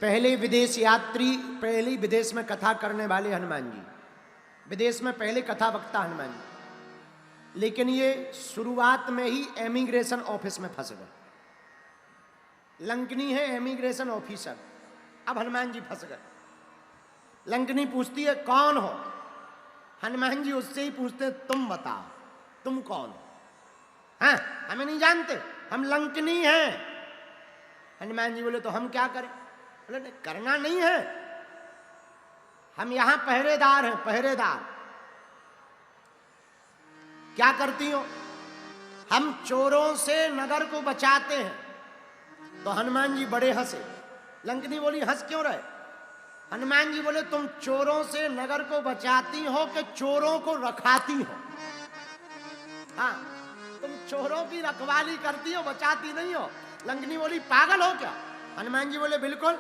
पहले विदेश यात्री, पहले विदेश में कथा करने वाले हनुमान जी, विदेश में पहले कथा वक्ता हनुमान जी, लेकिन ये शुरुआत में ही एमिग्रेशन ऑफिस में फंस गए। लंकनी है एमिग्रेशन ऑफिसर, अब हनुमान जी फंस गए। लंकनी पूछती है कौन हो? हनुमान जी उससे ही पूछते तुम बताओ तुम कौन हो? हाँ, हमें नहीं जानते, हम लंकनी हैं। हनुमान जी बोले तो हम क्या करें? बोले नहीं, करना नहीं है, हम यहां पहरेदार हैं, पहरेदार। क्या करती हो? हम चोरों से नगर को बचाते हैं। तो हनुमान जी बड़े हंसे। लंकनी बोली हंस क्यों रहे? हनुमान जी बोले तुम चोरों से नगर को बचाती हो कि चोरों को रखाती हो? हाँ, तुम चोरों की रखवाली करती हो, बचाती नहीं हो। लंकनी बोली पागल हो क्या? हनुमान जी बोले बिल्कुल,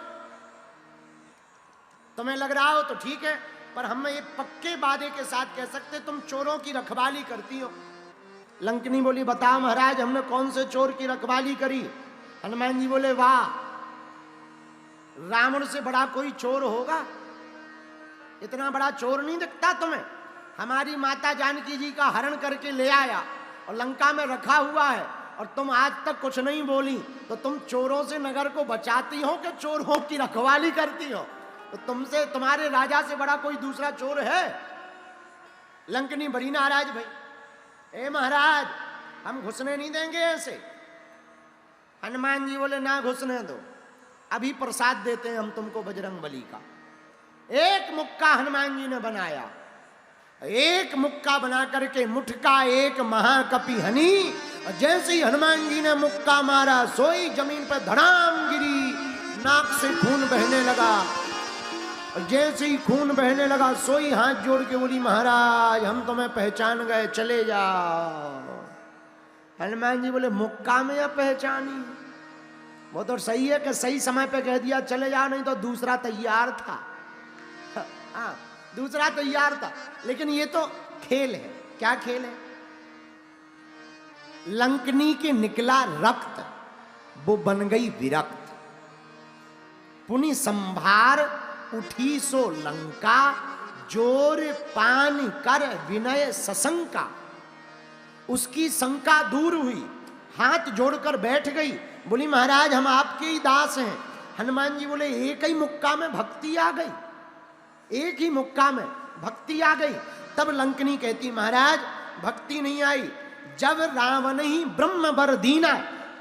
तुम्हें लग रहा हो तो ठीक है, पर हम ये पक्के वादे के साथ कह सकते तुम चोरों की रखवाली करती हो। लंकनी बोली बताओ महाराज हमने कौन से चोर की रखवाली करी? हनुमान जी बोले वाह, रावण से बड़ा कोई चोर होगा? इतना बड़ा चोर नहीं दिखता तुम्हें? हमारी माता जानकी जी का हरण करके ले आया और लंका में रखा हुआ है और तुम आज तक कुछ नहीं बोली, तो तुम चोरों से नगर को बचाती हो कि चोरों की रखवाली करती हो? तो तुमसे, तुम्हारे राजा से बड़ा कोई दूसरा चोर है? लंकनी बड़ी नाराज भाई, ए महाराज हम घुसने नहीं देंगे ऐसे। हनुमान जी बोले ना घुसने दो, अभी प्रसाद देते हैं हम तुमको बजरंगबली का। एक मुक्का हनुमान जी ने बनाया, एक मुक्का बना करके मुठका एक महाकपि हनी, और जैसे ही हनुमान जी ने मुक्का मारा सोई जमीन पर धड़ाम गिरी, नाक से खून बहने लगा। और जैसे ही खून बहने लगा सोई हाथ जोड़ के बोली महाराज हम तुम्हें पहचान गए, चले जाओ। हनुमान जी बोले मुक्का में या पहचानी? वो तो सही है कि सही समय पे कह दिया चले जाओ, नहीं तो दूसरा तैयार था। हाँ, दूसरा तैयार था, लेकिन ये तो खेल है। क्या खेल है? लंकनी के निकला रक्त, वो बन गई विरक्त। पुनि संभार उठी सो लंका, जोर पान कर विनय सशंका। उसकी शंका दूर हुई, हाथ जोड़कर बैठ गई, बोली महाराज हम आपके ही दास हैं। हनुमान जी बोले एक ही मुक्का में भक्ति आ गई, एक ही मुक्का में भक्ति आ गई। तब लंकनी कहती महाराज भक्ति नहीं आई, जब रावण ही ब्रह्म वर दीना,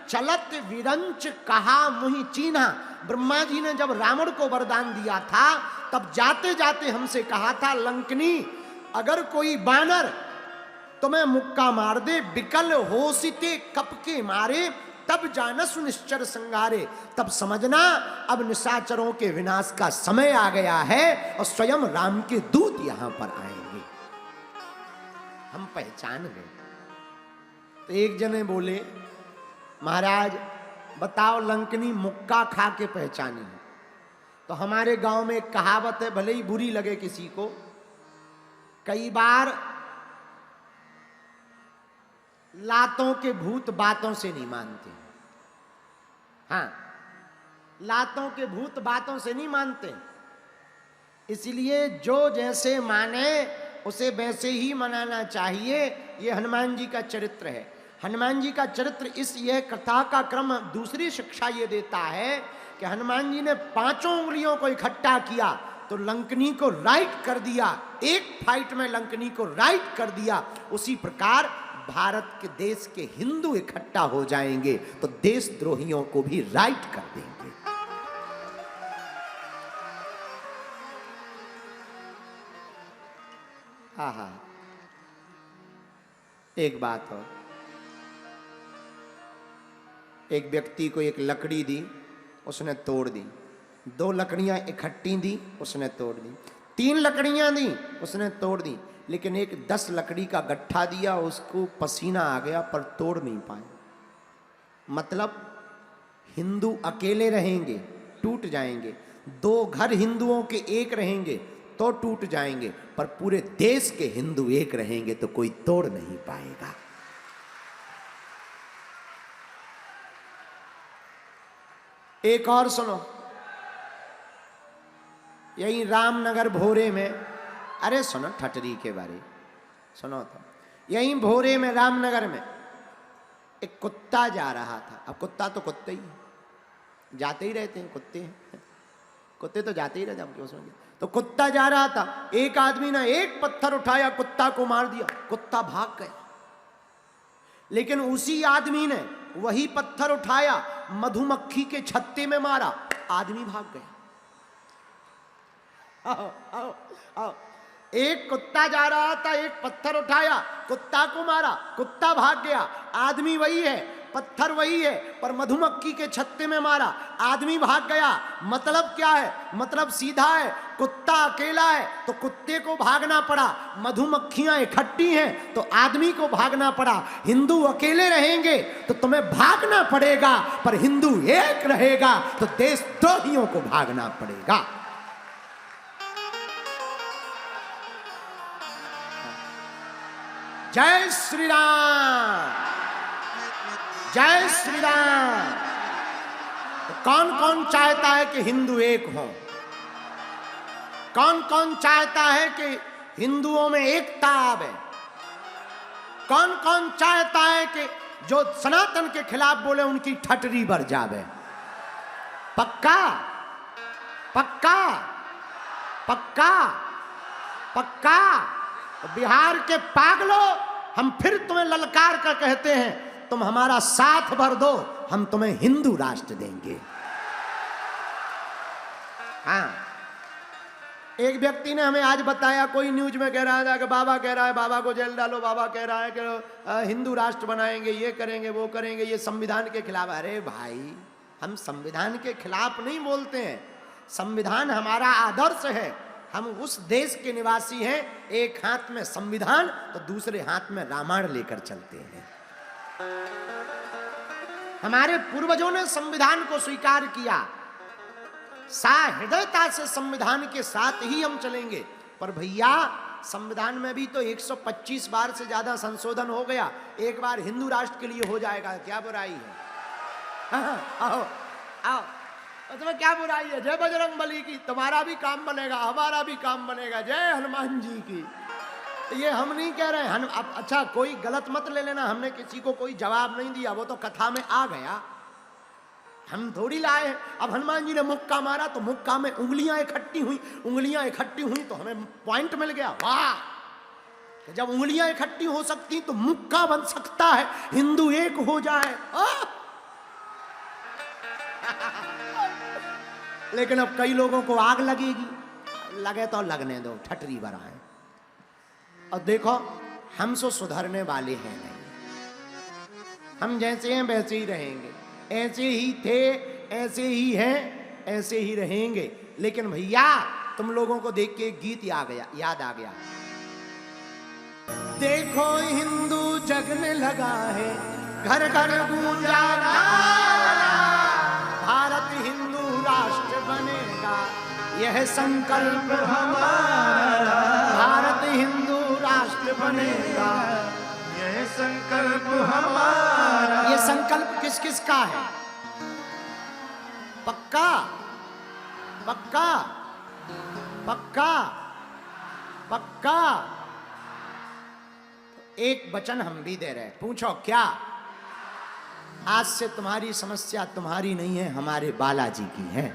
चलत विरंच कहा मुहि चीन्हा। ब्रह्मा जी ने जब रावण को वरदान दिया था तब जाते जाते हमसे कहा था लंकनी अगर कोई बानर तुम्हें मुक्का मार दे, बिकल होसिते कप के मारे, तब जानस निश्चर संगारे। तब समझना अब निशाचरों के विनाश का समय आ गया है और स्वयं राम के दूत यहां पर आएंगे। हम पहचान गए। तो एक जने बोले महाराज बताओ लंकनी मुक्का खा के पहचानी है? तो हमारे गांव में एक कहावत है, भले ही बुरी लगे किसी को, कई बार लातों के भूत बातों से नहीं मानते। हाँ, लातों के भूत बातों से नहीं मानते, इसलिए जो जैसे माने उसे वैसे ही मनाना चाहिए। ये हनुमान जी का चरित्र है। हनुमान जी का चरित्र यह कथा का क्रम दूसरी शिक्षा ये देता है कि हनुमान जी ने पांचों उंगलियों को इकट्ठा किया तो लंकनी को राइट कर दिया, एक फाइट में लंकनी को राइट कर दिया। उसी प्रकार भारत के देश के हिंदू इकट्ठा हो जाएंगे तो देशद्रोहियों को भी राइट कर देंगे। हाँ, एक बात और, एक व्यक्ति को एक लकड़ी दी, उसने तोड़ दी। दो लकड़ियां इकट्ठी दी, उसने तोड़ दी। तीन लकड़ियां दी, उसने तोड़ दी। लेकिन एक 10 लकड़ी का गट्ठा दिया, उसको पसीना आ गया पर तोड़ नहीं पाए। मतलब हिंदू अकेले रहेंगे टूट जाएंगे, 2 घर हिंदुओं के एक रहेंगे तो टूट जाएंगे, पर पूरे देश के हिंदू एक रहेंगे तो कोई तोड़ नहीं पाएगा। एक और सुनो, यही रामनगर भोरे में, अरे सुनो ठटरी के बारे, सुनो तो, यही भोरे में रामनगर में एक कुत्ता जा रहा था। अब कुत्ता तो कुत्ते ही जाते ही रहते हैं, कुत्ते हैं, कुत्ते तो जाते ही रहते हैं, हम क्यों समझे। तो कुत्ता जा रहा था, एक आदमी ने एक पत्थर उठाया, कुत्ता को मार दिया, कुत्ता भाग गया। लेकिन उसी आदमी ने वही पत्थर उठाया, मधुमक्खी के छत्ते में मारा, आदमी भाग गया। आओ, आओ, आओ। एक कुत्ता जा रहा था, एक पत्थर उठाया, कुत्ता को मारा, कुत्ता भाग गया। आदमी वही है, पत्थर वही है, पर मधुमक्खी के छत्ते में मारा, आदमी भाग गया। मतलब क्या है? मतलब सीधा है, कुत्ता अकेला है तो कुत्ते को भागना पड़ा, मधुमक्खियां इकट्ठी हैं तो आदमी को भागना पड़ा। हिंदू अकेले रहेंगे तो तुम्हें भागना पड़ेगा, पर हिंदू एक रहेगा तो देशद्रोहियों को भागना पड़ेगा। जय श्री राम, जय श्री राम। तो कौन कौन चाहता है कि हिंदू एक हो? कौन कौन चाहता है कि हिंदुओं में एकता आवे? कौन कौन चाहता है कि जो सनातन के खिलाफ बोले उनकी ठटरी भर जावे? पक्का पक्का पक्का पक्का। बिहार के पागलों, हम फिर तुम्हें ललकार कर कहते हैं, तुम हमारा साथ भर दो, हम तुम्हें हिंदू राष्ट्र देंगे। हाँ, एक व्यक्ति ने हमें आज बताया, कोई न्यूज में कह रहा था कि बाबा कह रहा है बाबा को जेल डालो, बाबा कह रहा है कि हिंदू राष्ट्र बनाएंगे, ये करेंगे वो करेंगे, ये संविधान के खिलाफ। अरे भाई, हम संविधान के खिलाफ नहीं बोलते हैं, संविधान हमारा आदर्श है। हम उस देश के निवासी हैं, एक हाथ में संविधान तो दूसरे हाथ में रामायण लेकर चलते हैं। हमारे पूर्वजों ने संविधान को स्वीकार किया, सहृदयता से संविधान के साथ ही हम चलेंगे। पर भैया, संविधान में भी तो 125 बार से ज्यादा संशोधन हो गया, एक बार हिंदू राष्ट्र के लिए हो जाएगा, क्या बुराई है? हाँ, आओ आओ, तुम्हें क्या बुराई है? जय बजरंग बली की, तुम्हारा भी काम बनेगा, हमारा भी काम बनेगा। जय हनुमान जी की। ये हम नहीं कह रहे हैं। अब अच्छा, कोई गलत मत ले लेना, हमने किसी को कोई जवाब नहीं दिया, वो तो कथा में आ गया, हम थोड़ी लाए। अब हनुमान जी ने मुक्का मारा तो मुक्का में उंगलियां इकट्ठी हुई, उंगलियां इकट्ठी हुई तो हमें पॉइंट मिल गया। वाह, जब उंगलियां इकट्ठी हो सकती तो मुक्का बन सकता है, हिंदू एक हो जाए। लेकिन अब कई लोगों को आग लगेगी, लगे तो लगने दो, ठटरी बनाए। और देखो, हम सो सुधरने वाले हैं नहीं, हम जैसे हैं वैसे ही रहेंगे, ऐसे ही थे ऐसे ही हैं ऐसे ही रहेंगे। लेकिन भैया, तुम लोगों को देख के एक गीत याद आ गया। देखो हिंदू जगने लगा है, घर घर गूंजा नारा, भारत हिंदू राष्ट्र बनेगा, यह संकल्प हमारा, भारत हिंदू राष्ट्र बनेगा, यह संकल्प हमारा। ये संकल्प किस किस का है? पक्का पक्का पक्का पक्का। एक वचन हम भी दे रहे हैं, पूछो क्या? आज से तुम्हारी समस्या तुम्हारी नहीं है, हमारे बालाजी की है।